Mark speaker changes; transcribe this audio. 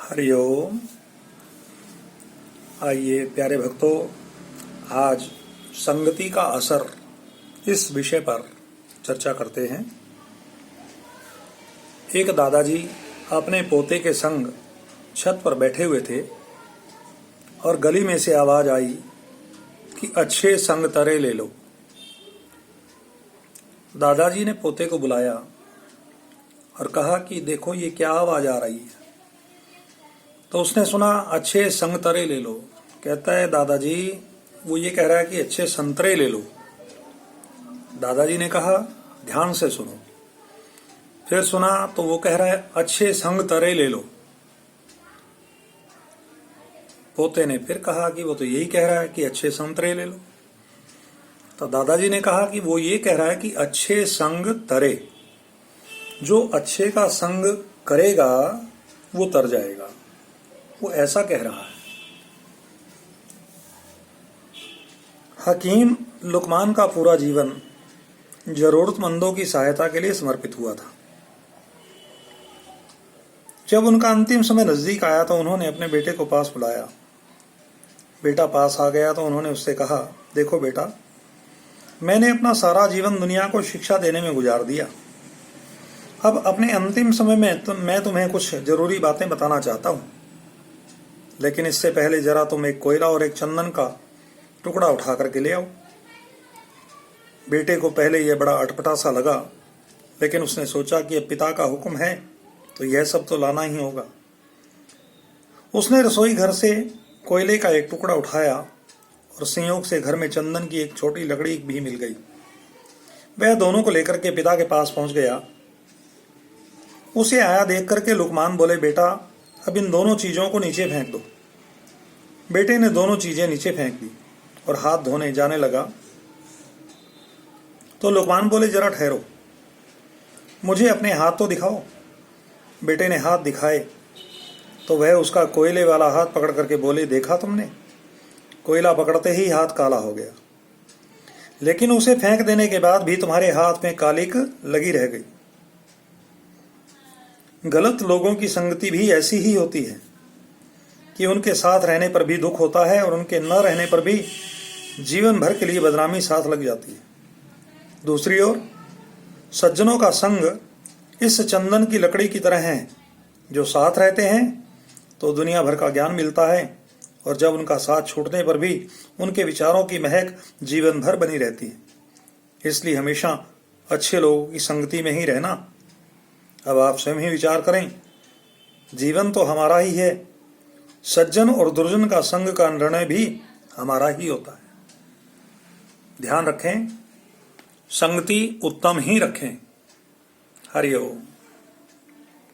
Speaker 1: हरिओम। आइए प्यारे भक्तों, आज संगति का असर इस विषय पर चर्चा करते हैं। एक दादाजी अपने पोते के संग छत पर बैठे हुए थे और गली में से आवाज आई कि अच्छे संग तरे ले लो। दादाजी ने पोते को बुलाया और कहा कि देखो ये क्या आवाज आ रही है। तो उसने सुना अच्छे संग तरे ले लो। कहता है दादाजी वो ये कह रहा है कि अच्छे संतरे ले लो। दादाजी ने कहा ध्यान से सुनो। फिर सुना तो वो कह रहा है अच्छे संग तरे ले लो। पोते ने फिर कहा कि वो तो यही कह रहा है कि अच्छे संतरे ले लो। तो दादाजी ने कहा कि वो ये कह रहा है कि अच्छे संग तरे, जो अच्छे का संग करेगा वो तर जाएगा, वो ऐसा कह रहा है। हकीम लुकमान का पूरा जीवन जरूरतमंदों की सहायता के लिए समर्पित हुआ था। जब उनका अंतिम समय नजदीक आया तो उन्होंने अपने बेटे को पास बुलाया। बेटा पास आ गया तो उन्होंने उससे कहा, देखो बेटा, मैंने अपना सारा जीवन दुनिया को शिक्षा देने में गुजार दिया। अब अपने अंतिम समय में मैं तुम्हें कुछ जरूरी बातें बताना चाहता हूं, लेकिन इससे पहले जरा तुम एक कोयला और एक चंदन का टुकड़ा उठा करके ले आओ। बेटे को पहले यह बड़ा अटपटा सा लगा, लेकिन उसने सोचा कि अब पिता का हुक्म है तो यह सब तो लाना ही होगा। उसने रसोई घर से कोयले का एक टुकड़ा उठाया और संयोग से घर में चंदन की एक छोटी लकड़ी भी मिल गई। वह दोनों को लेकर के पिता के पास पहुंच गया। उसे आया देख करके लुकमान बोले, बेटा अब इन दोनों चीजों को नीचे फेंक दो। बेटे ने दोनों चीजें नीचे फेंक दी और हाथ धोने जाने लगा। तो लुकमान बोले, जरा ठहरो, मुझे अपने हाथ तो दिखाओ। बेटे ने हाथ दिखाए तो वह उसका कोयले वाला हाथ पकड़ करके बोले, देखा तुमने, कोयला पकड़ते ही हाथ काला हो गया, लेकिन उसे फेंक देने के बाद भी तुम्हारे हाथ में कालिक लगी रह गई। गलत लोगों की संगति भी ऐसी ही होती है कि उनके साथ रहने पर भी दुख होता है और उनके न रहने पर भी जीवन भर के लिए बदनामी साथ लग जाती है। दूसरी ओर सज्जनों का संग इस चंदन की लकड़ी की तरह है, जो साथ रहते हैं तो दुनिया भर का ज्ञान मिलता है, और जब उनका साथ छूटने पर भी उनके विचारों की महक जीवन भर बनी रहती है। इसलिए हमेशा अच्छे लोगों की संगति में ही रहना। अब आप स्वयं ही विचार करें, जीवन तो हमारा ही है, सज्जन और दुर्जन का संग का निर्णय भी हमारा ही होता है। ध्यान रखें, संगति उत्तम ही रखें। हरि ओम।